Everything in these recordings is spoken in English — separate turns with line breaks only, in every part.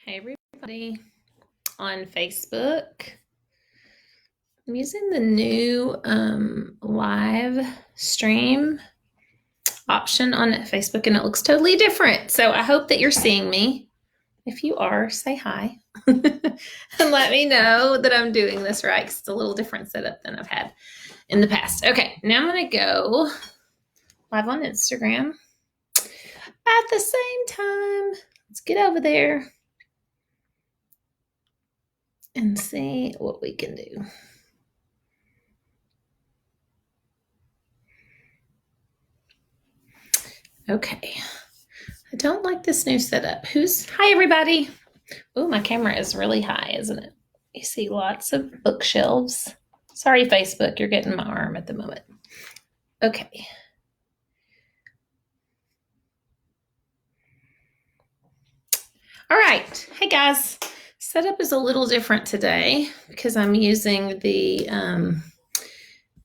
Hey everybody on Facebook. I'm using the new live stream option on Facebook and it looks totally different. So I hope that you're seeing me. If you are, say hi and let me know that I'm doing this right because it's a little different setup than I've had in the past. Okay, now I'm going to go live on Instagram at the same time. Let's get over there and see what we can do. Okay. I don't like this new setup. Hi everybody. Oh, my camera is really high, isn't it? You see lots of bookshelves. Sorry, Facebook, you're getting my arm at the moment. Okay. All right. Hey guys. Setup is a little different today because I'm using the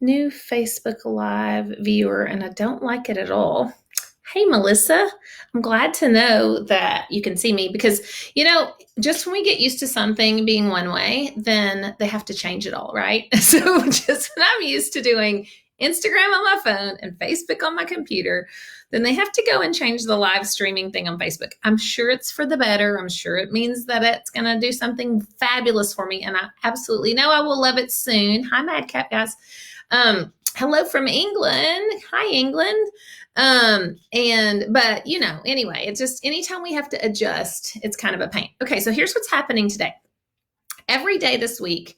new Facebook Live viewer and I don't like it at all. Hey, Melissa, I'm glad to know that you can see me because, just when we get used to something being one way, then they have to change it all, right? So just when I'm used to doing Instagram on my phone and Facebook on my computer, then they have to go and change the live streaming thing on Facebook. I'm sure it's for the better. I'm sure it means that it's going to do something fabulous for me. And I absolutely know I will love it soon. Hi, Madcap guys. Hello from England. Hi, England. Anyway, it's just anytime we have to adjust, it's kind of a pain. Okay, so here's what's happening today. Every day this week,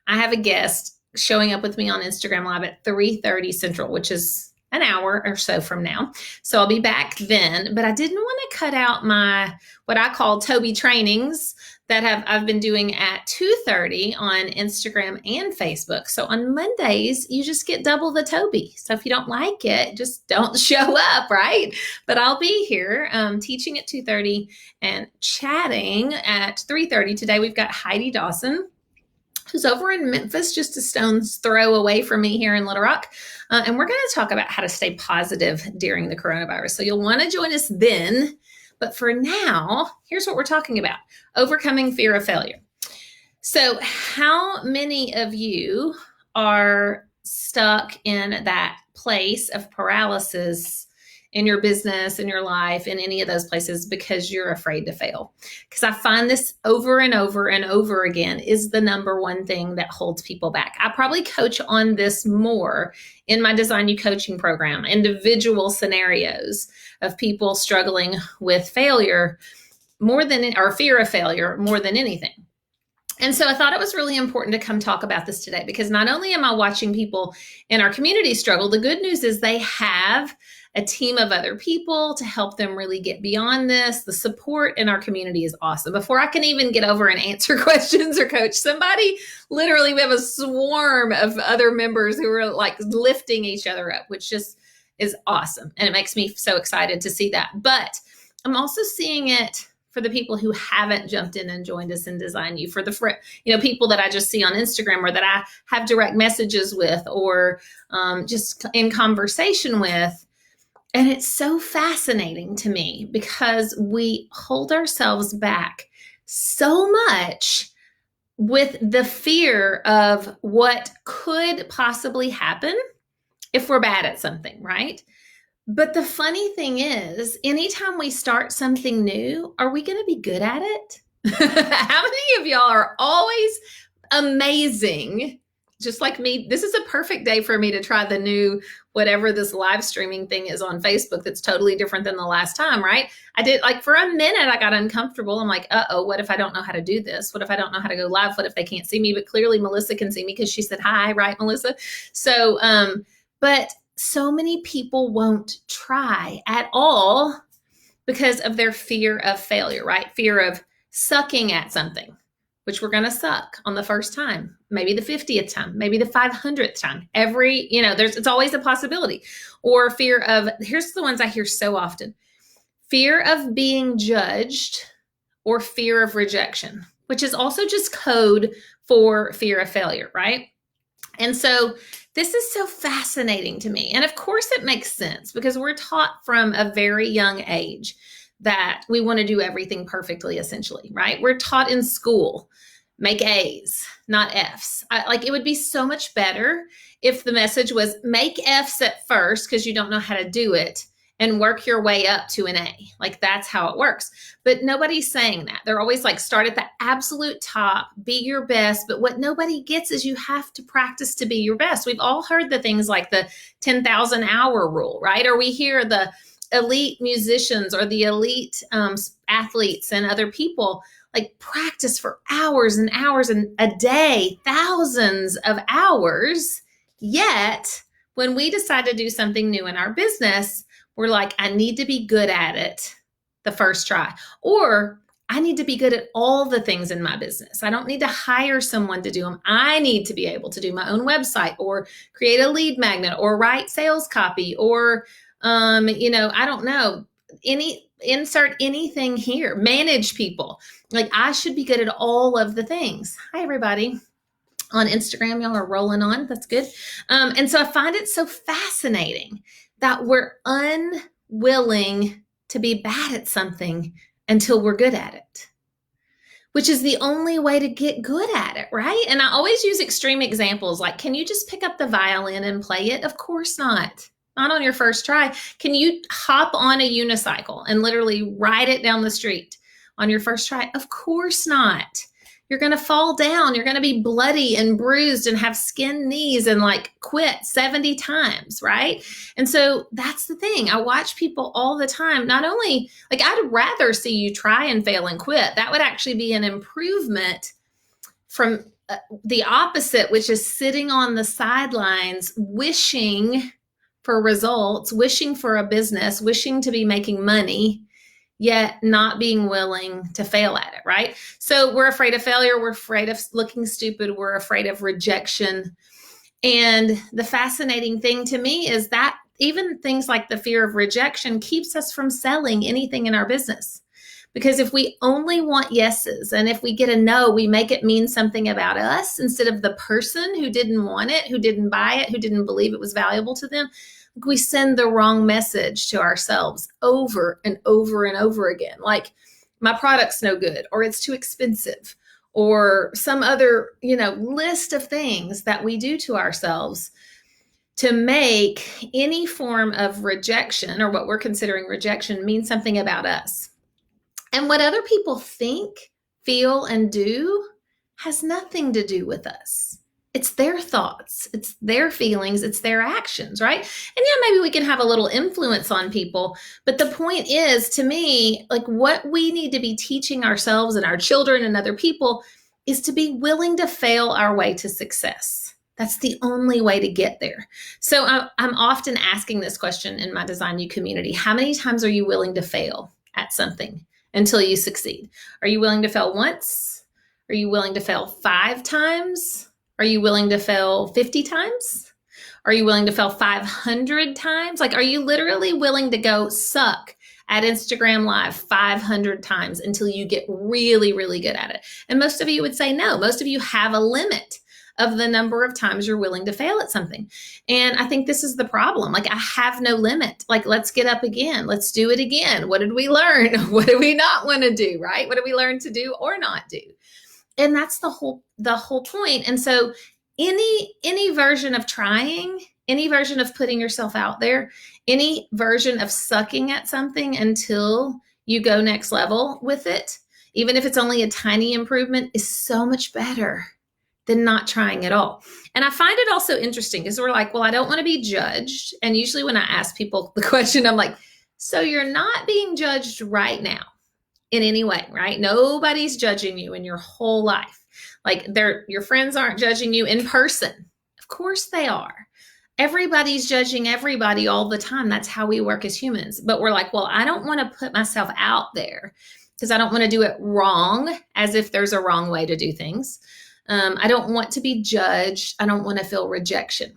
I have a guest showing up with me on Instagram Live at 3:30 Central, which is an hour or so from now. So I'll be back then, but I didn't want to cut out my, what I call Toby trainings that I've been doing at 2:30 on Instagram and Facebook. So on Mondays, you just get double the Toby. So if you don't like it, just don't show up, right? But I'll be here teaching at 2:30 and chatting at 3:30. Today we've got Heidi Dawson, who's over in Memphis, just a stone's throw away from me here in Little Rock. And we're going to talk about how to stay positive during the coronavirus. So you'll want to join us then. But for now, here's what we're talking about: overcoming fear of failure. So how many of you are stuck in that place of paralysis in your business, in your life, in any of those places because you're afraid to fail? Because I find this over and over and over again is the number one thing that holds people back. I probably coach on this more in my Design You coaching program, individual scenarios of people struggling with failure or fear of failure more than anything. And so I thought it was really important to come talk about this today because not only am I watching people in our community struggle, the good news is they have a team of other people to help them really get beyond this. The support in our community is awesome. Before I can even get over and answer questions or coach somebody, literally we have a swarm of other members who are like lifting each other up, which just is awesome. And it makes me so excited to see that. But I'm also seeing it for the people who haven't jumped in and joined us in Design You, for the people that I just see on Instagram or that I have direct messages with or just in conversation with. And it's so fascinating to me because we hold ourselves back so much with the fear of what could possibly happen if we're bad at something, right? But the funny thing is, anytime we start something new, are we going to be good at it? How many of y'all are always amazing? Just like me, this is a perfect day for me to try the new, whatever this live streaming thing is on Facebook that's totally different than the last time, right? I did, like, for a minute, I got uncomfortable. I'm like, what if I don't know how to do this? What if I don't know how to go live? What if they can't see me? But clearly Melissa can see me because she said hi, right, Melissa? So, but so many people won't try at all because of their fear of failure, right? Fear of sucking at something, which we're going to suck on the first time, maybe the 50th time, maybe the 500th time. It's always a possibility. Or fear of, here's the ones I hear so often: fear of being judged or fear of rejection, which is also just code for fear of failure, right? And so this is so fascinating to me. And of course it makes sense because we're taught from a very young age that we want to do everything perfectly, essentially, right? We're taught in school, make A's, not F's. Like it would be so much better if the message was make F's at first because you don't know how to do it and work your way up to an A. Like that's how it works. But nobody's saying that. They're always like start at the absolute top, be your best. But what nobody gets is you have to practice to be your best. We've all heard the things like the 10,000 hour rule, right? Or we hear the elite musicians or the elite athletes and other people like practice for hours and hours and a day, thousands of hours. Yet when we decide to do something new in our business, we're like, I need to be good at it the first try, or I need to be good at all the things in my business. I don't need to hire someone to do them. I need to be able to do my own website or create a lead magnet or write sales copy or, I don't know, insert anything here, manage people. Like I should be good at all of the things. Hi, everybody. On Instagram, y'all are rolling on. That's good. And so I find it so fascinating that we're unwilling to be bad at something until we're good at it, which is the only way to get good at it, right? And I always use extreme examples like, can you just pick up the violin and play it? Of course not. Not on your first try. Can you hop on a unicycle and literally ride it down the street on your first try? Of course not. You're going to fall down. You're going to be bloody and bruised and have skinned knees and like quit 70 times, right? And so that's the thing. I watch people all the time. Not only, like I'd rather see you try and fail and quit. That would actually be an improvement from the opposite, which is sitting on the sidelines, wishing for results, wishing for a business, wishing to be making money, yet not being willing to fail at it, right? So we're afraid of failure. We're afraid of looking stupid. We're afraid of rejection. And the fascinating thing to me is that even things like the fear of rejection keeps us from selling anything in our business. Because if we only want yeses, and if we get a no, we make it mean something about us instead of the person who didn't want it, who didn't buy it, who didn't believe it was valuable to them. We send the wrong message to ourselves over and over and over again. Like my product's no good, or it's too expensive, or some other, list of things that we do to ourselves to make any form of rejection or what we're considering rejection mean something about us. And what other people think, feel, and do has nothing to do with us. It's their thoughts, it's their feelings, it's their actions, right? And yeah, maybe we can have a little influence on people. But the point is, to me, like what we need to be teaching ourselves and our children and other people is to be willing to fail our way to success. That's the only way to get there. So I'm often asking this question in my Design U community. How many times are you willing to fail at something until you succeed? Are you willing to fail once? Are you willing to fail 5 times? Are you willing to fail 50 times? Are you willing to fail 500 times? Like, are you literally willing to go suck at Instagram Live 500 times until you get really, really good at it? And most of you would say no. Most of you have a limit of the number of times you're willing to fail at something. And I think this is the problem. Like, I have no limit. Like, let's get up again. Let's do it again. What did we learn? What do we not want to do, right? What do we learn to do or not do? And that's the whole point. And so any version of trying, any version of putting yourself out there, any version of sucking at something until you go next level with it, even if it's only a tiny improvement, is so much better than not trying at all. And I find it also interesting because we're like, well, I don't want to be judged. And usually when I ask people the question, I'm like, so you're not being judged right now in any way, right? Nobody's judging you in your whole life. Like your friends aren't judging you in person. Of course they are. Everybody's judging everybody all the time. That's how we work as humans. But we're like, well, I don't want to put myself out there because I don't want to do it wrong, as if there's a wrong way to do things. I don't want to be judged. I don't want to feel rejection,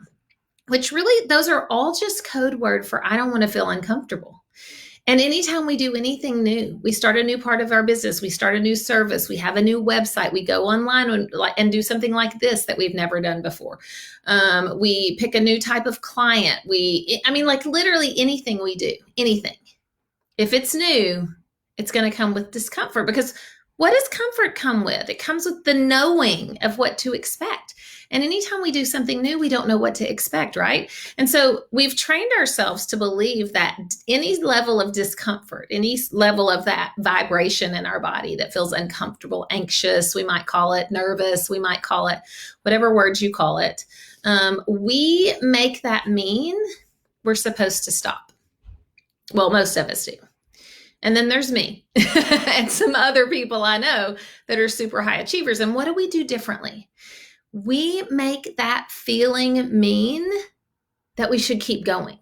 which really, those are all just code word for I don't want to feel uncomfortable. And anytime we do anything new, we start a new part of our business, we start a new service, we have a new website, we go online and do something like this that we've never done before. We pick a new type of client. Like literally anything we do, anything. If it's new, It's going to come with discomfort because what does comfort come with? It comes with the knowing of what to expect. And anytime we do something new, we don't know what to expect, right? And so we've trained ourselves to believe that any level of discomfort, any level of that vibration in our body that feels uncomfortable, anxious, we might call it, nervous, we might call it, whatever words you call it, we make that mean we're supposed to stop. Well, most of us do. And then there's me and some other people I know that are super high achievers. And what do we do differently? We make that feeling mean that we should keep going.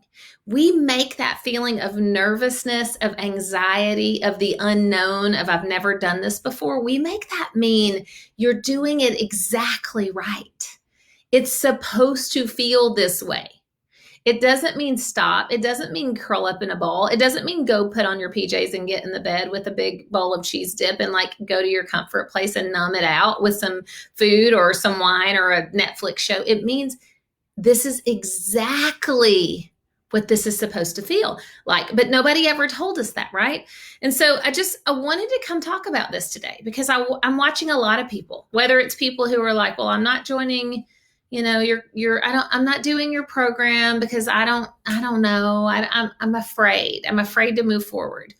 We make that feeling of nervousness, of anxiety, of the unknown, of I've never done this before. We make that mean you're doing it exactly right. It's supposed to feel this way. It doesn't mean stop. It doesn't mean curl up in a ball. It doesn't mean go put on your PJs and get in the bed with a big bowl of cheese dip and like go to your comfort place and numb it out with some food or some wine or a Netflix show. It means this is exactly what this is supposed to feel like, but nobody ever told us that, right? And so I wanted to come talk about this today because I'm watching a lot of people, whether it's people who are like, well, I'm not joining, I'm not doing your program because I don't know. I'm afraid. I'm afraid to move forward.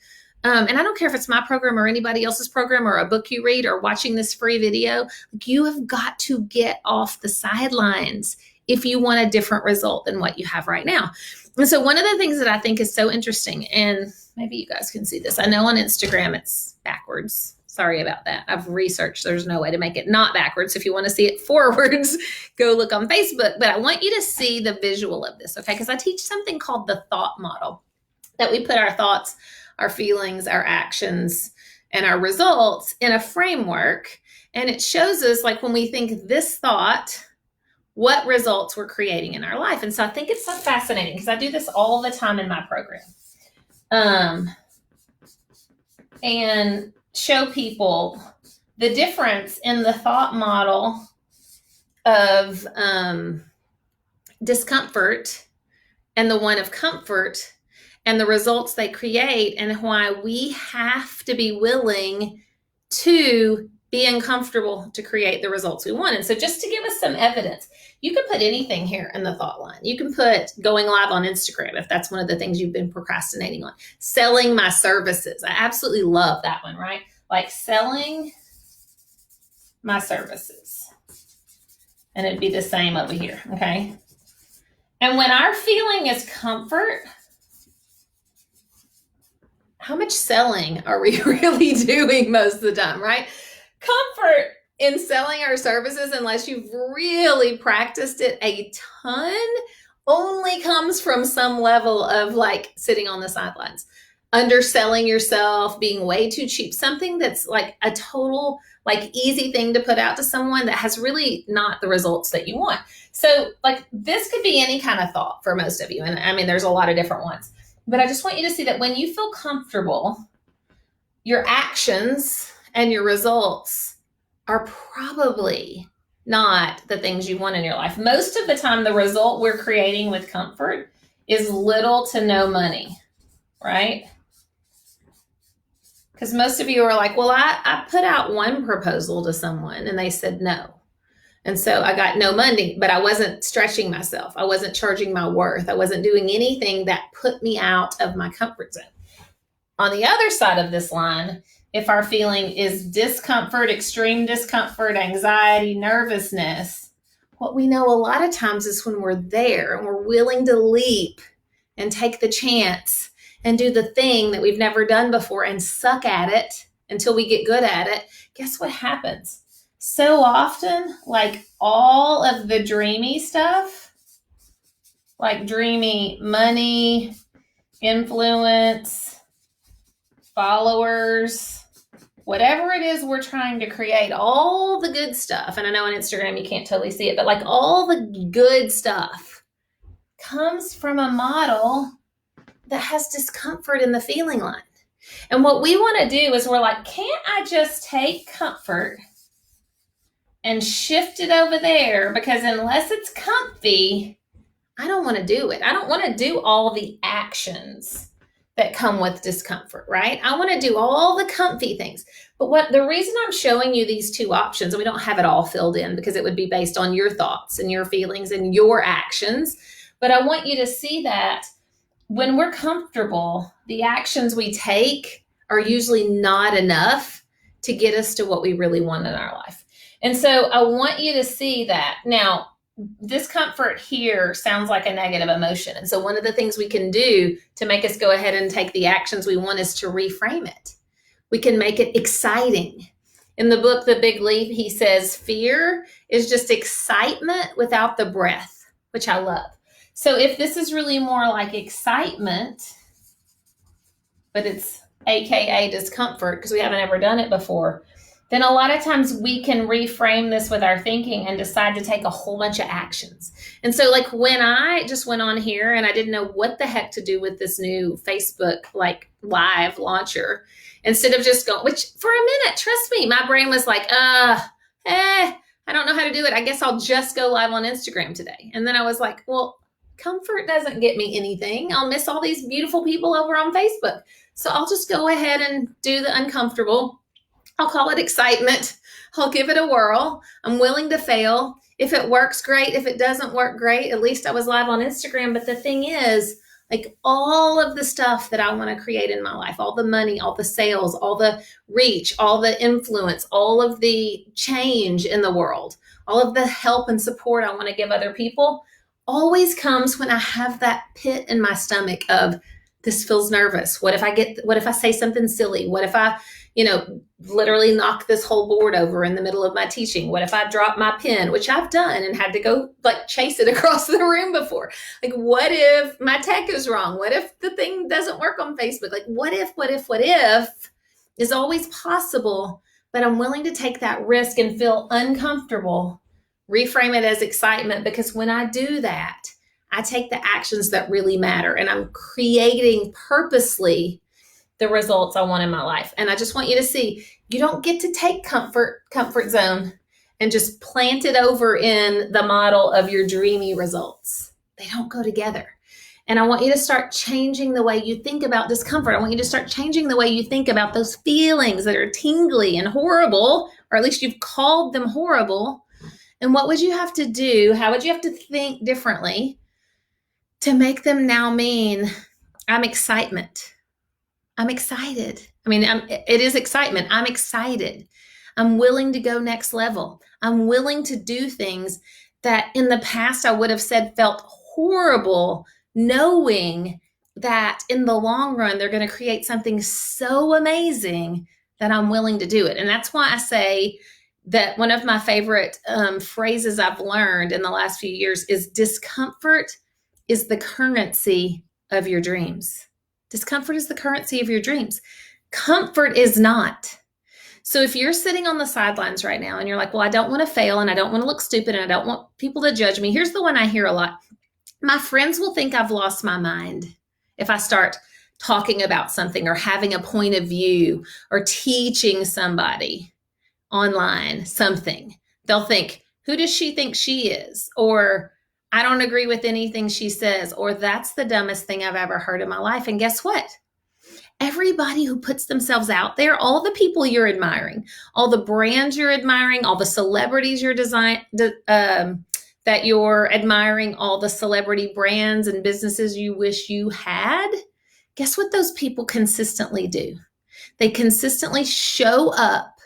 And I don't care if it's my program or anybody else's program or a book you read or watching this free video. You have got to get off the sidelines if you want a different result than what you have right now. And so one of the things that I think is so interesting, and maybe you guys can see this. I know on Instagram it's backwards. Sorry about that. I've researched. There's no way to make it not backwards. If you want to see it forwards, go look on Facebook. But I want you to see the visual of this, okay? Because I teach something called the thought model, that we put our thoughts, our feelings, our actions, and our results in a framework. And it shows us, like, when we think this thought, what results we're creating in our life. And so I think it's so fascinating because I do this all the time in my program. And show people the difference in the thought model of discomfort and the one of comfort and the results they create, and why we have to be willing to be uncomfortable to create the results we want. And so just to give us some evidence, you can put anything here in the thought line. You can put going live on Instagram if that's one of the things you've been procrastinating on. Selling my services. I absolutely love that one, right? Like selling my services. And it'd be the same over here, okay? And when our feeling is comfort, how much selling are we really doing most of the time, right? Comfort in selling our services, unless you've really practiced it a ton, only comes from some level of like sitting on the sidelines, underselling yourself, being way too cheap, something that's like a total like easy thing to put out to someone that has really not the results that you want. So like this could be any kind of thought for most of you. And I mean, there's a lot of different ones, but I just want you to see that when you feel comfortable, your actions and your results are probably not the things you want in your life. Most of the time, the result we're creating with comfort is little to no money, right? Because most of you are like, well, I put out one proposal to someone and they said no. And so I got no money, but I wasn't stretching myself. I wasn't charging my worth. I wasn't doing anything that put me out of my comfort zone. On the other side of this line, if our feeling is discomfort, extreme discomfort, anxiety, nervousness, what we know a lot of times is when we're there and we're willing to leap and take the chance and do the thing that we've never done before and suck at it until we get good at it, guess what happens? So often, like all of the dreamy stuff, like dreamy money, influence, followers, whatever it is we're trying to create, all the good stuff. And I know on Instagram you can't totally see it, but like all the good stuff comes from a model that has discomfort in the feeling line. And what we want to do is we're like, can't I just take comfort and shift it over there? Because unless it's comfy, I don't want to do it. I don't want to do all the actions that come with discomfort, right? I want to do all the comfy things. But what the reason I'm showing you these two options, and we don't have it all filled in because it would be based on your thoughts and your feelings and your actions. But I want you to see that when we're comfortable, the actions we take are usually not enough to get us to what we really want in our life. And so I want you to see that. Now, discomfort here sounds like a negative emotion. And so one of the things we can do to make us go ahead and take the actions we want is to reframe it. We can make it exciting. In the book, The Big Leap, he says, fear is just excitement without the breath, which I love. So if this is really more like excitement, but it's AKA discomfort because we haven't ever done it before, then a lot of times we can reframe this with our thinking and decide to take a whole bunch of actions. And so like when I just went on here and I didn't know what the heck to do with this new Facebook like live launcher, instead of just going, which for a minute, trust me, my brain was like, I don't know how to do it. I guess I'll just go live on Instagram today. And then I was like, well, comfort doesn't get me anything. I'll miss all these beautiful people over on Facebook. So I'll just go ahead and do the uncomfortable. I'll call it excitement. I'll give it a whirl. I'm willing to fail. If it works, great. If it doesn't work, great. At least I was live on Instagram. But the thing is, like all of the stuff that I want to create in my life, all the money, all the sales, all the reach, all the influence, all of the change in the world, all of the help and support I want to give other people always comes when I have that pit in my stomach of this feels nervous. What if I say something silly? What if I, literally knock this whole board over in the middle of my teaching? What if I drop my pen, which I've done and had to go like chase it across the room before? Like, what if my tech is wrong? What if the thing doesn't work on Facebook? Like, what if is always possible, but I'm willing to take that risk and feel uncomfortable, reframe it as excitement, because when I do that, I take the actions that really matter and I'm creating purposely the results I want in my life. And I just want you to see, you don't get to take comfort zone and just plant it over in the model of your dreamy results. They don't go together. And I want you to start changing the way you think about discomfort. I want you to start changing the way you think about those feelings that are tingly and horrible, or at least you've called them horrible. And what would you have to do? How would you have to think differently to make them now mean I'm excitement? I'm excited. I mean, it is excitement. I'm excited. I'm willing to go next level. I'm willing to do things that in the past I would have said felt horrible, knowing that in the long run, they're going to create something so amazing that I'm willing to do it. And that's why I say that one of my favorite phrases I've learned in the last few years is discomfort is the currency of your dreams. Discomfort is the currency of your dreams. Comfort is not. So if you're sitting on the sidelines right now and you're like, well, I don't want to fail and I don't want to look stupid and I don't want people to judge me. Here's the one I hear a lot. My friends will think I've lost my mind if I start talking about something or having a point of view or teaching somebody online something. They'll think, who does she think she is? Or I don't agree with anything she says, or that's the dumbest thing I've ever heard in my life. And guess what? Everybody who puts themselves out there, all the people you're admiring, all the brands you're admiring, all the celebrities that you're admiring, all the celebrity brands and businesses you wish you had, guess what those people consistently do? They consistently show up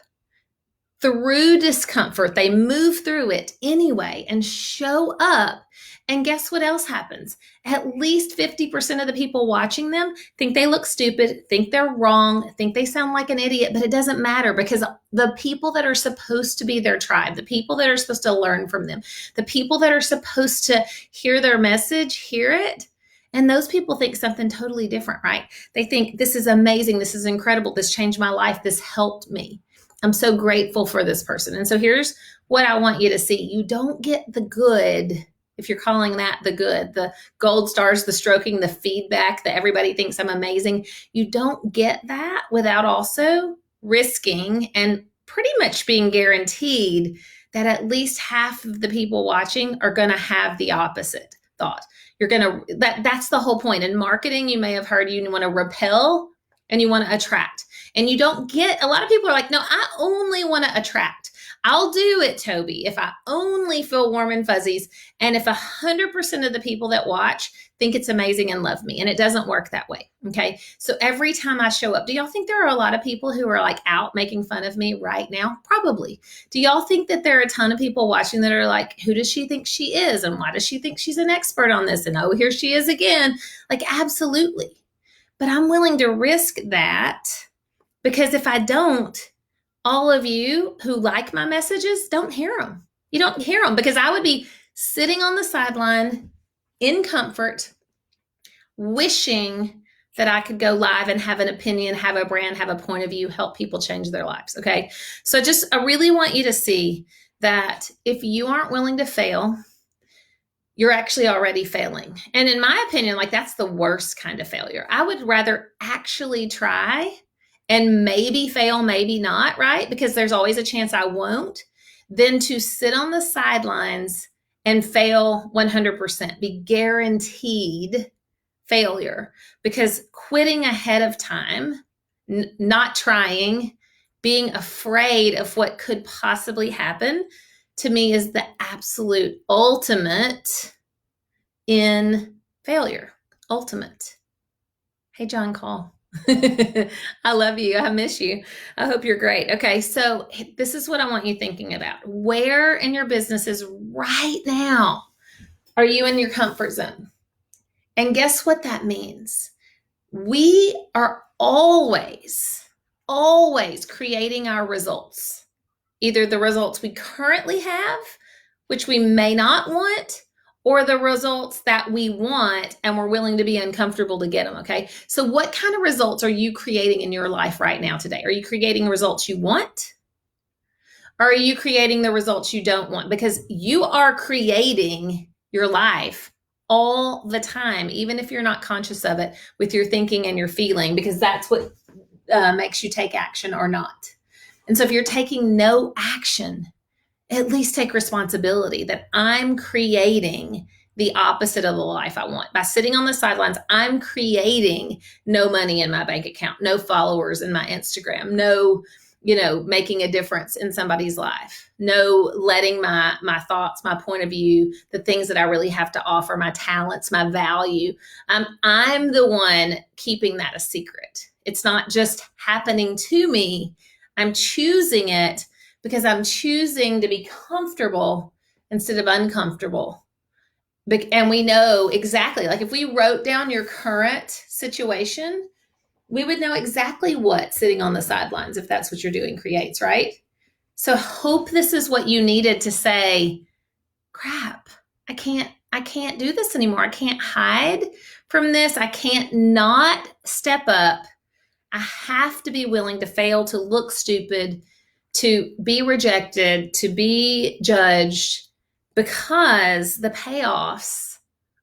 through discomfort. They move through it anyway and show up. And guess what else happens? At least 50% of the people watching them think they look stupid, think they're wrong, think they sound like an idiot, but it doesn't matter because the people that are supposed to be their tribe, the people that are supposed to learn from them, the people that are supposed to hear their message, hear it. And those people think something totally different, right? They think this is amazing. This is incredible. This changed my life. This helped me. I'm so grateful for this person. And so here's what I want you to see. You don't get the good, if you're calling that the good, the gold stars, the stroking, the feedback that everybody thinks I'm amazing. You don't get that without also risking and pretty much being guaranteed that at least half of the people watching are going to have the opposite. thought. That's the whole point. In marketing, you may have heard you want to repel and you want to attract. And you don't get, a lot of people are like, no, I only want to attract. I'll do it, Toby, if I only feel warm and fuzzies. And if 100% of the people that watch think it's amazing and love me. And it doesn't work that way. Okay. So every time I show up, do y'all think there are a lot of people who are like out making fun of me right now? Probably. Do y'all think that there are a ton of people watching that are like, who does she think she is? And why does she think she's an expert on this? And oh, here she is again. Like, absolutely. But I'm willing to risk that, because if I don't, all of you who like my messages don't hear them. You don't hear them, because I would be sitting on the sideline in comfort, wishing that I could go live and have an opinion, have a brand, have a point of view, help people change their lives. Okay. So I really want you to see that if you aren't willing to fail, you're actually already failing. And in my opinion, like, that's the worst kind of failure. I would rather actually try and maybe fail, maybe not, right? Because there's always a chance I won't, than to sit on the sidelines and fail 100%, be guaranteed failure. Because quitting ahead of time, not trying, being afraid of what could possibly happen, to me is the absolute ultimate in failure. Ultimate. Hey, John Call. I love you. I miss you. I hope you're great. Okay, so this is what I want you thinking about. Where in your businesses right now are you in your comfort zone? And guess what that means? We are always creating our results. Either the results we currently have, which we may not want, or the results that we want and we're willing to be uncomfortable to get them, okay? So what kind of results are you creating in your life right now today? Are you creating results you want? Or are you creating the results you don't want? Because you are creating your life all the time, even if you're not conscious of it, with your thinking and your feeling, because that's what makes you take action or not. And so if you're taking no action, at least take responsibility that I'm creating the opposite of the life I want. By sitting on the sidelines, I'm creating no money in my bank account, no followers in my Instagram, no, making a difference in somebody's life, no letting my thoughts, my point of view, the things that I really have to offer, my talents, my value. I'm the one keeping that a secret. It's not just happening to me. I'm choosing it because I'm choosing to be comfortable instead of uncomfortable. And we know exactly, like if we wrote down your current situation, we would know exactly what sitting on the sidelines, if that's what you're doing, creates, right? So hope this is what you needed to say, crap, I can't do this anymore. I can't hide from this. I can't not step up. I have to be willing to fail, to look stupid, to be rejected, to be judged, because the payoffs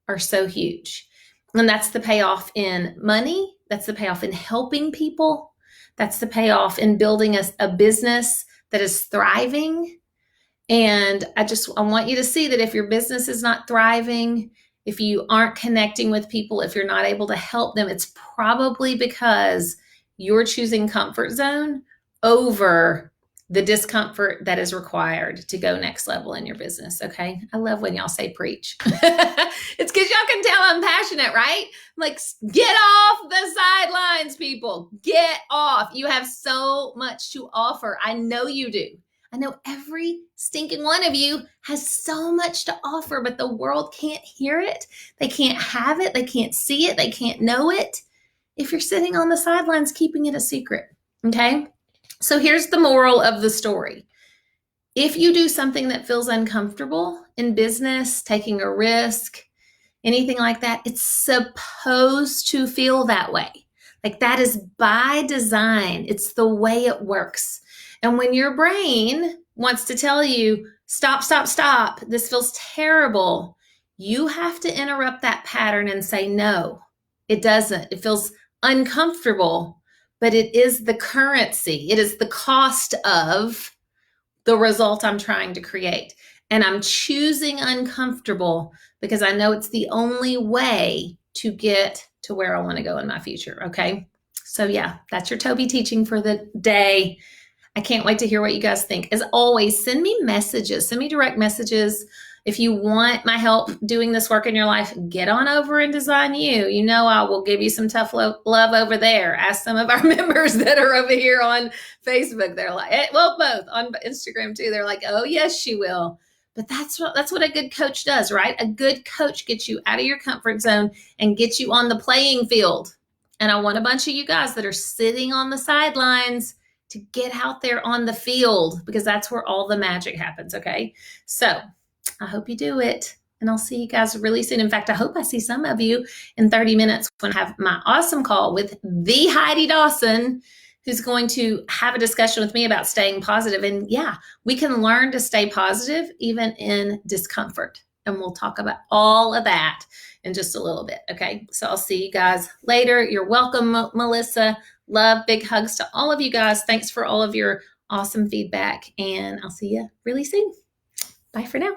are so huge. And that's the payoff in money. That's the payoff in helping people. That's the payoff in building a business that is thriving. And I want you to see that if your business is not thriving, if you aren't connecting with people, if you're not able to help them, it's probably because you're choosing comfort zone over the discomfort that is required to go next level in your business. Okay. I love when y'all say preach. It's because y'all can tell I'm passionate, right? I'm like, get off the sidelines, people. Get off. You have so much to offer. I know you do. I know every stinking one of you has so much to offer, but the world can't hear it. They can't have it. They can't see it. They can't know it if you're sitting on the sidelines keeping it a secret. Okay. So here's the moral of the story. If you do something that feels uncomfortable in business, taking a risk, anything like that, it's supposed to feel that way. Like, that is by design. It's the way it works. And when your brain wants to tell you, stop, stop, stop, this feels terrible, you have to interrupt that pattern and say, no, it doesn't. It feels uncomfortable, but it is the currency. It is the cost of the result I'm trying to create. And I'm choosing uncomfortable because I know it's the only way to get to where I want to go in my future. Okay. So, yeah, that's your Toby teaching for the day. I can't wait to hear what you guys think. As always, send me messages, send me direct messages. If you want my help doing this work in your life, get on over and Design You. You know, I will give you some tough love over there. Ask some of our members that are over here on Facebook. They're like, well, both on Instagram too. They're like, oh, yes, she will. But that's what a good coach does, right? A good coach gets you out of your comfort zone and gets you on the playing field. And I want a bunch of you guys that are sitting on the sidelines to get out there on the field, because that's where all the magic happens. Okay. So I hope you do it. And I'll see you guys really soon. In fact, I hope I see some of you in 30 minutes when I have my awesome call with the Heidi Dawson, who's going to have a discussion with me about staying positive. And yeah, we can learn to stay positive even in discomfort. And we'll talk about all of that in just a little bit. Okay. So I'll see you guys later. You're welcome, Melissa. Love, big hugs to all of you guys. Thanks for all of your awesome feedback. And I'll see you really soon. Bye for now.